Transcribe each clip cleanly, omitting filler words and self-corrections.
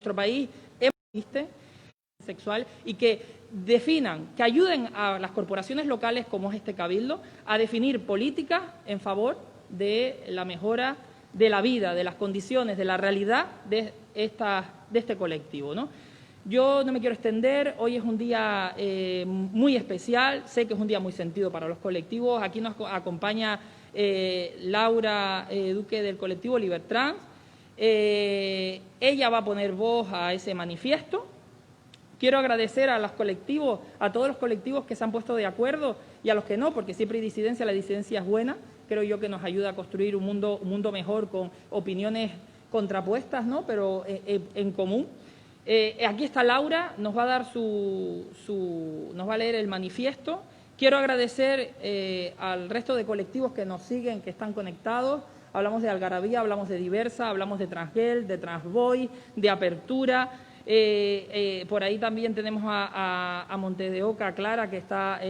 nuestro país existe sexual y que definan, que ayuden a las corporaciones locales como es este Cabildo a definir políticas en favor de la mejora de la vida, de las condiciones, de la realidad de este colectivo, ¿no? Yo no me quiero extender, hoy es un día muy especial, sé que es un día muy sentido para los colectivos. Aquí nos acompaña Laura Duque del colectivo Libertrans. Ella va a poner voz a ese manifiesto. Quiero agradecer a todos los colectivos que se han puesto de acuerdo y a los que no, porque siempre hay disidencia, la disidencia es buena. Creo yo que nos ayuda a construir un mundo mejor con opiniones contrapuestas, ¿no? Pero en común. Aquí está Laura, nos va a dar nos va a leer el manifiesto. Quiero agradecer al resto de colectivos que nos siguen, que están conectados. Hablamos de Algarabía, hablamos de Diversa, hablamos de Transgel, de Transboy, de Apertura. Por ahí también tenemos a Montes de Oca, Clara, que está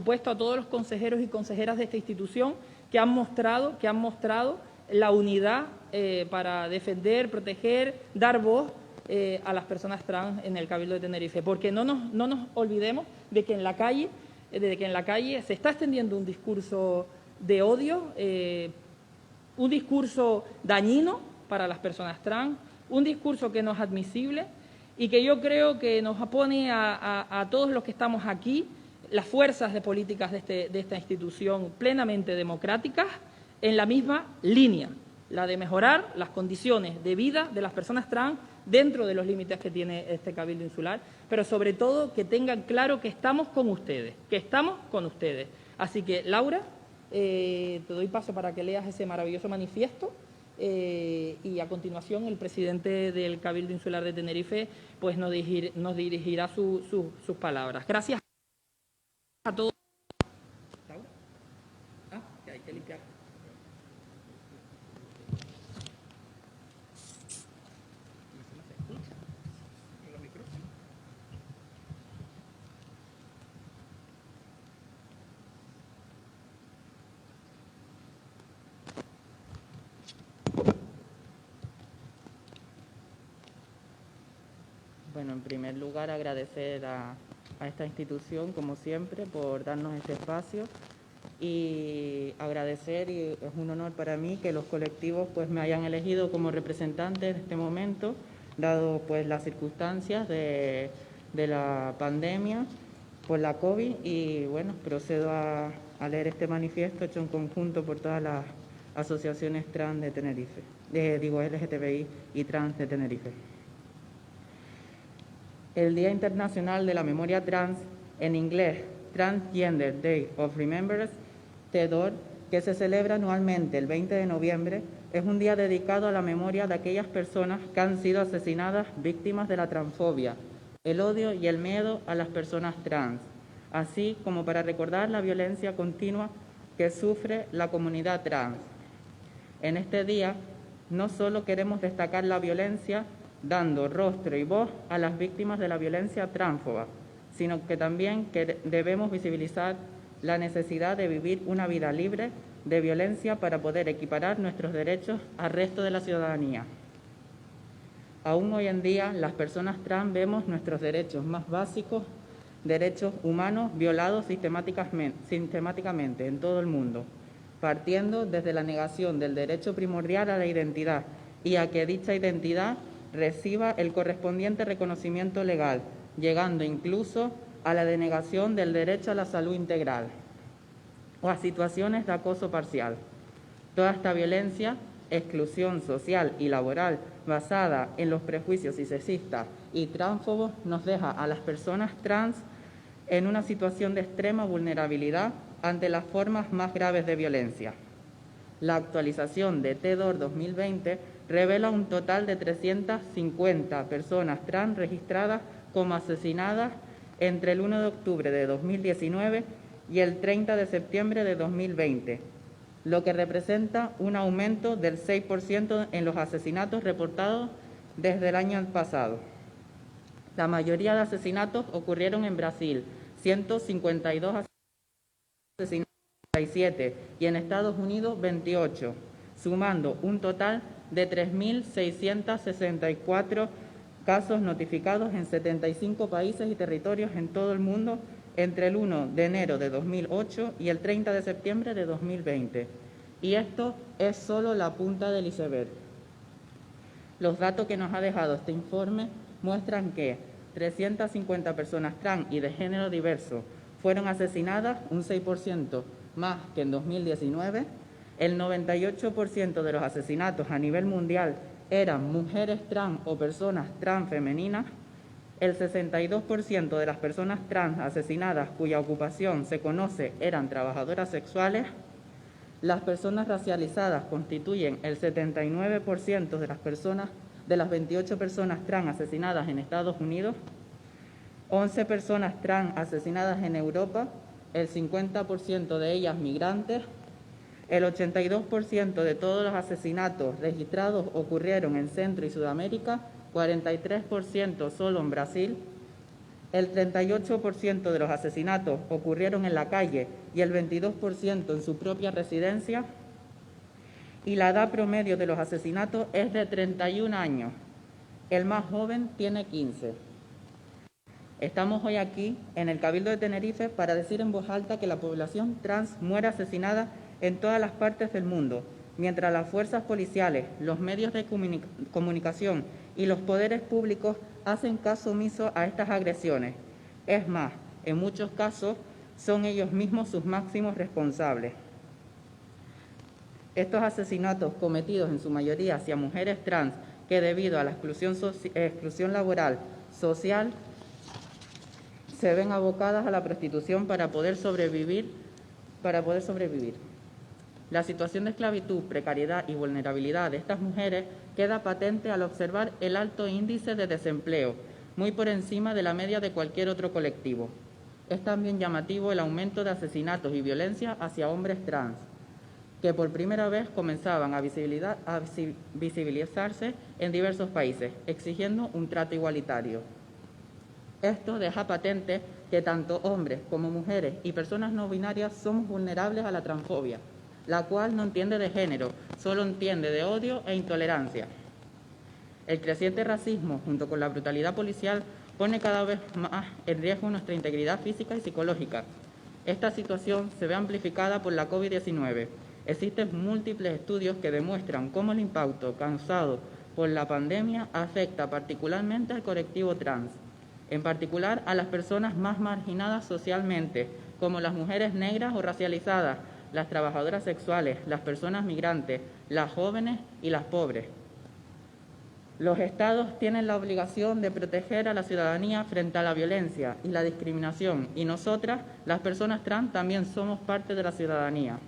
puesto a todos los consejeros y consejeras de esta institución que han mostrado la unidad para defender, proteger, dar voz a las personas trans en el Cabildo de Tenerife, porque no nos olvidemos de que en la calle se está extendiendo un discurso de odio, un discurso dañino para las personas trans, un discurso que no es admisible y que yo creo que nos pone a todos los que estamos aquí, las fuerzas de políticas de esta institución plenamente democráticas, en la misma línea, la de mejorar las condiciones de vida de las personas trans dentro de los límites que tiene este Cabildo Insular, pero sobre todo que tengan claro que estamos con ustedes, Así que, Laura, te doy paso para que leas ese maravilloso manifiesto y a continuación el presidente del Cabildo Insular de Tenerife pues nos dirigirá sus palabras. Gracias a todos. ¿Laura? Que hay que limpiar. Bueno, en primer lugar agradecer a esta institución, como siempre, por darnos este espacio y agradecer, y es un honor para mí que los colectivos pues me hayan elegido como representante en este momento, dado pues las circunstancias de la pandemia por la COVID, y bueno, procedo a leer este manifiesto hecho en conjunto por todas las asociaciones trans de Tenerife, LGTBI y trans de Tenerife. El Día Internacional de la Memoria Trans, en inglés Transgender Day of Remembrance, TEDOR, que se celebra anualmente el 20 de noviembre, es un día dedicado a la memoria de aquellas personas que han sido asesinadas víctimas de la transfobia, el odio y el miedo a las personas trans, así como para recordar la violencia continua que sufre la comunidad trans. En este día no solo queremos destacar la violencia, dando rostro y voz a las víctimas de la violencia transfoba, sino que también debemos visibilizar la necesidad de vivir una vida libre de violencia para poder equiparar nuestros derechos al resto de la ciudadanía. Aún hoy en día, las personas trans vemos nuestros derechos más básicos, derechos humanos, violados sistemáticamente en todo el mundo, partiendo desde la negación del derecho primordial a la identidad y a que dicha identidad reciba el correspondiente reconocimiento legal, llegando incluso a la denegación del derecho a la salud integral o a situaciones de acoso parcial. Toda esta violencia, exclusión social y laboral basada en los prejuicios sexistas y transfobos nos deja a las personas trans en una situación de extrema vulnerabilidad ante las formas más graves de violencia. La actualización de TEDOR 2020 revela un total de 350 personas trans registradas como asesinadas entre el 1 de octubre de 2019 y el 30 de septiembre de 2020, lo que representa un aumento del 6% en los asesinatos reportados desde el año pasado. La mayoría de asesinatos ocurrieron en Brasil, 152 asesinatos, y en Estados Unidos 28, sumando un total de 3.664 casos notificados en 75 países y territorios en todo el mundo entre el 1 de enero de 2008 y el 30 de septiembre de 2020. Y esto es solo la punta del iceberg. Los datos que nos ha dejado este informe muestran que 350 personas trans y de género diverso fueron asesinadas, un 6% más que en 2019. El 98% de los asesinatos a nivel mundial eran mujeres trans o personas trans femeninas. El 62% de las personas trans asesinadas cuya ocupación se conoce eran trabajadoras sexuales. Las personas racializadas constituyen el 79% de las 28 personas trans asesinadas en Estados Unidos, 11 personas trans asesinadas en Europa, el 50% de ellas migrantes. El 82% de todos los asesinatos registrados ocurrieron en Centro y Sudamérica, 43% solo en Brasil. El 38% de los asesinatos ocurrieron en la calle y el 22% en su propia residencia. Y la edad promedio de los asesinatos es de 31 años. El más joven tiene 15. Estamos hoy aquí en el Cabildo de Tenerife para decir en voz alta que la población trans muere asesinada en todas las partes del mundo, mientras las fuerzas policiales, los medios de comunicación y los poderes públicos hacen caso omiso a estas agresiones. Es más, en muchos casos son ellos mismos sus máximos responsables. Estos asesinatos cometidos en su mayoría hacia mujeres trans que debido a la exclusión laboral, social, se ven abocadas a la prostitución para poder sobrevivir. La situación de esclavitud, precariedad y vulnerabilidad de estas mujeres queda patente al observar el alto índice de desempleo, muy por encima de la media de cualquier otro colectivo. Es también llamativo el aumento de asesinatos y violencia hacia hombres trans, que por primera vez comenzaban a visibilizarse en diversos países, exigiendo un trato igualitario. Esto deja patente que tanto hombres como mujeres y personas no binarias somos vulnerables a la transfobia, la cual no entiende de género, solo entiende de odio e intolerancia. El creciente racismo, junto con la brutalidad policial, pone cada vez más en riesgo nuestra integridad física y psicológica. Esta situación se ve amplificada por la COVID-19. Existen múltiples estudios que demuestran cómo el impacto causado por la pandemia afecta particularmente al colectivo trans, en particular a las personas más marginadas socialmente, como las mujeres negras o racializadas, las trabajadoras sexuales, las personas migrantes, las jóvenes y las pobres. Los estados tienen la obligación de proteger a la ciudadanía frente a la violencia y la discriminación, y nosotras, las personas trans, también somos parte de la ciudadanía.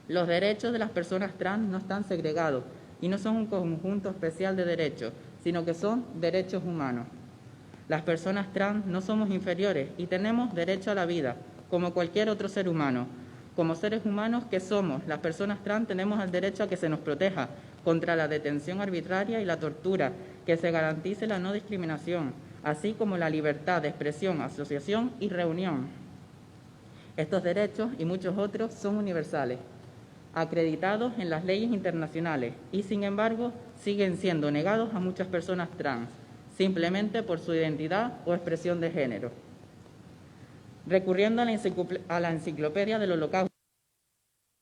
Los derechos de las personas trans no están segregados y no son un conjunto especial de derechos, sino que son derechos humanos. Las personas trans no somos inferiores y tenemos derecho a la vida, como cualquier otro ser humano. Como seres humanos que somos, las personas trans tenemos el derecho a que se nos proteja contra la detención arbitraria y la tortura, que se garantice la no discriminación, así como la libertad de expresión, asociación y reunión. Estos derechos y muchos otros son universales, acreditados en las leyes internacionales y, sin embargo, siguen siendo negados a muchas personas trans, simplemente por su identidad o expresión de género. Recurriendo a la enciclopedia del Holocausto,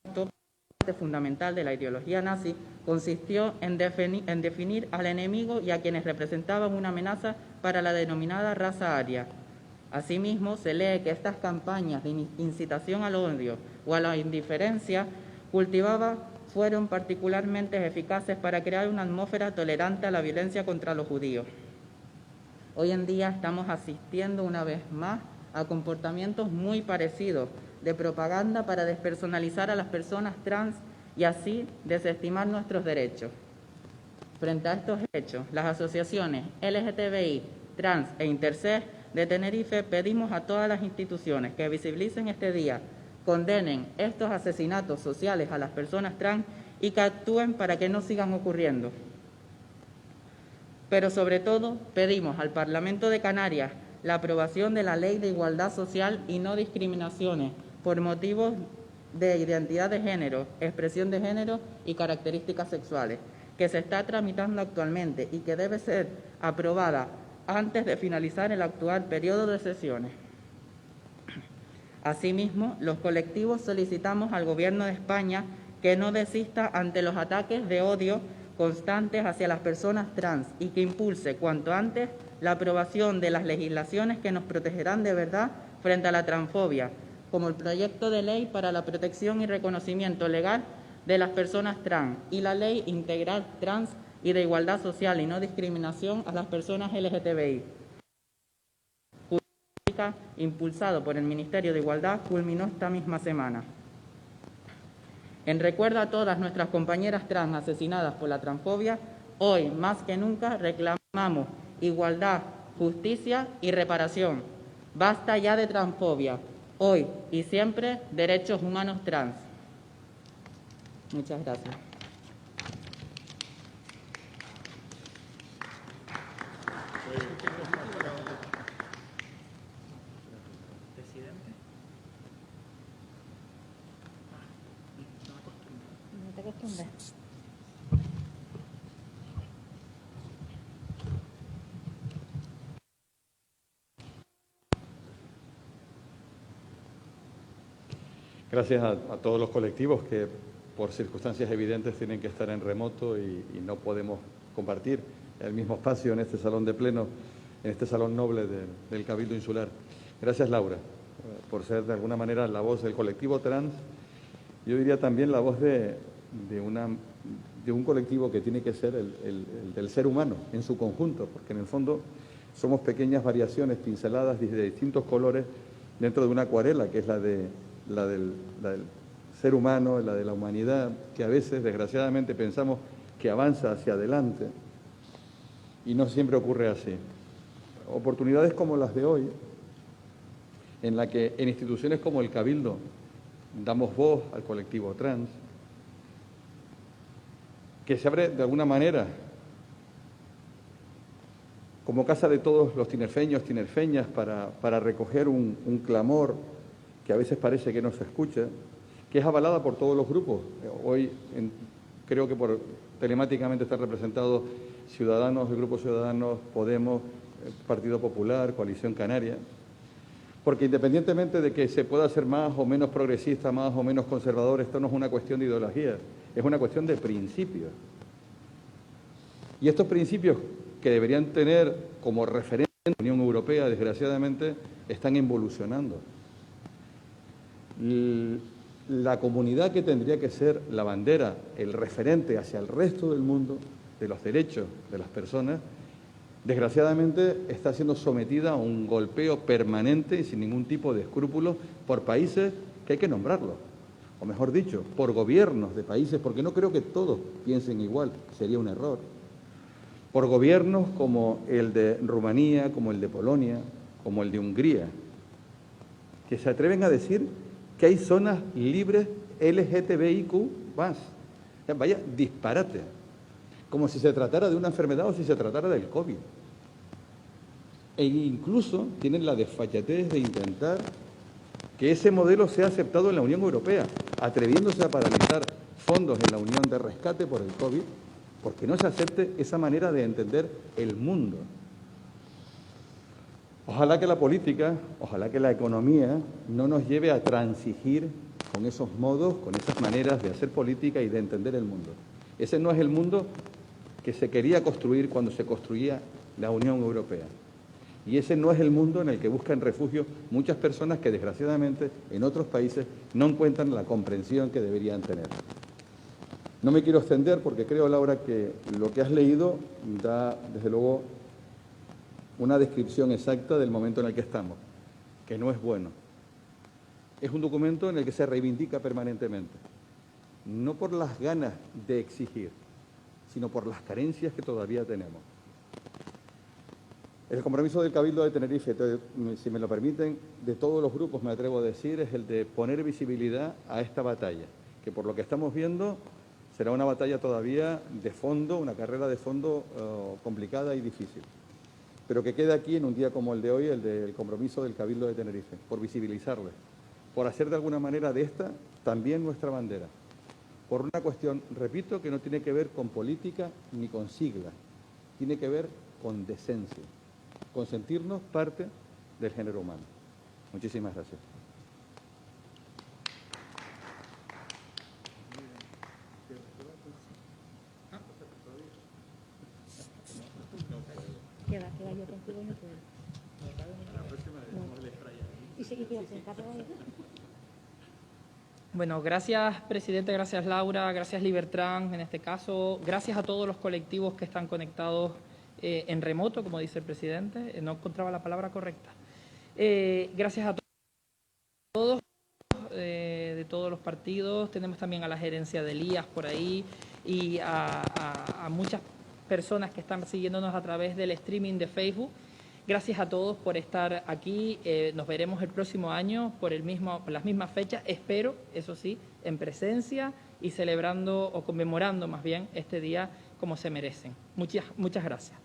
parte fundamental de la ideología nazi consistió en definir al enemigo y a quienes representaban una amenaza para la denominada raza aria. Asimismo, se lee que estas campañas de incitación al odio o a la indiferencia cultivadas fueron particularmente eficaces para crear una atmósfera tolerante a la violencia contra los judíos. Hoy en día estamos asistiendo una vez más a comportamientos muy parecidos de propaganda para despersonalizar a las personas trans y así desestimar nuestros derechos. Frente a estos hechos, las asociaciones LGTBI, trans e intersex de Tenerife pedimos a todas las instituciones que visibilicen este día, condenen estos asesinatos sociales a las personas trans y que actúen para que no sigan ocurriendo. Pero sobre todo pedimos al Parlamento de Canarias la aprobación de la Ley de Igualdad Social y No Discriminaciones por motivos de identidad de género, expresión de género y características sexuales, que se está tramitando actualmente y que debe ser aprobada antes de finalizar el actual periodo de sesiones. Asimismo, los colectivos solicitamos al Gobierno de España que no desista ante los ataques de odio constantes hacia las personas trans y que impulse cuanto antes la aprobación de las legislaciones que nos protegerán de verdad frente a la transfobia, como el proyecto de ley para la protección y reconocimiento legal de las personas trans y la ley integral trans y de igualdad social y no discriminación a las personas LGTBI, impulsado por el Ministerio de Igualdad, culminó esta misma semana. En recuerdo a todas nuestras compañeras trans asesinadas por la transfobia, hoy más que nunca reclamamos igualdad, justicia y reparación. Basta ya de transfobia. Hoy y siempre, derechos humanos trans. Muchas gracias. No te acostumbres. Gracias a todos los colectivos que por circunstancias evidentes tienen que estar en remoto y no podemos compartir el mismo espacio en este salón de pleno, en este salón noble del Cabildo Insular. Gracias, Laura, por ser de alguna manera la voz del colectivo trans. Yo diría también la voz de un colectivo que tiene que ser el del ser humano en su conjunto, porque en el fondo somos pequeñas variaciones pinceladas de distintos colores dentro de una acuarela, que es la del ser humano, la de la humanidad, que a veces, desgraciadamente, pensamos que avanza hacia adelante y no siempre ocurre así. Oportunidades como las de hoy, en la que en instituciones como el Cabildo damos voz al colectivo trans, que se abre de alguna manera como casa de todos los tinerfeños, tinerfeñas, para recoger un clamor que a veces parece que no se escucha, que es avalada por todos los grupos. Hoy creo que telemáticamente están representados Ciudadanos, el Grupo Ciudadanos, Podemos, Partido Popular, Coalición Canaria, porque independientemente de que se pueda ser más o menos progresista, más o menos conservador, esto no es una cuestión de ideología, es una cuestión de principios. Y estos principios que deberían tener como referente la Unión Europea, desgraciadamente, están involucionando. La comunidad que tendría que ser la bandera, el referente hacia el resto del mundo de los derechos de las personas, desgraciadamente está siendo sometida a un golpeo permanente y sin ningún tipo de escrúpulos por países que hay que nombrarlos, o mejor dicho, por gobiernos de países, porque no creo que todos piensen igual, sería un error, por gobiernos como el de Rumanía, como el de Polonia, como el de Hungría, que se atreven a decir que hay zonas libres LGTBIQ+. Vaya disparate, como si se tratara de una enfermedad o si se tratara del COVID. E incluso tienen la desfachatez de intentar que ese modelo sea aceptado en la Unión Europea, atreviéndose a paralizar fondos en la Unión de Rescate por el COVID, porque no se acepte esa manera de entender el mundo. Ojalá que la política, ojalá que la economía no nos lleve a transigir con esos modos, con esas maneras de hacer política y de entender el mundo. Ese no es el mundo que se quería construir cuando se construía la Unión Europea. Y ese no es el mundo en el que buscan refugio muchas personas que, desgraciadamente, en otros países no encuentran la comprensión que deberían tener. No me quiero extender porque creo, Laura, que lo que has leído da, desde luego, una descripción exacta del momento en el que estamos, que no es bueno. Es un documento en el que se reivindica permanentemente, no por las ganas de exigir, sino por las carencias que todavía tenemos. El compromiso del Cabildo de Tenerife, si me lo permiten, de todos los grupos, me atrevo a decir, es el de poner visibilidad a esta batalla, que por lo que estamos viendo será una batalla todavía de fondo, una carrera de fondo complicada y difícil. Pero que quede aquí en un día como el de hoy, el del compromiso del Cabildo de Tenerife, por visibilizarle, por hacer de alguna manera de esta también nuestra bandera, por una cuestión, repito, que no tiene que ver con política ni con siglas, tiene que ver con decencia, con sentirnos parte del género humano. Muchísimas gracias. Queda yo contigo y no puedo. Y sí, que Bueno, gracias, presidente, gracias, Laura, gracias, Libertrans, en este caso. Gracias a todos los colectivos que están conectados en remoto, como dice el presidente. No encontraba la palabra correcta. Gracias a todos, de todos los partidos. Tenemos también a la gerencia de Elías por ahí y a muchas personas que están siguiéndonos a través del streaming de Facebook. Gracias a todos por estar aquí. Nos veremos el próximo año por las mismas fechas. Espero, eso sí, en presencia y celebrando o conmemorando más bien este día como se merecen. Muchas gracias.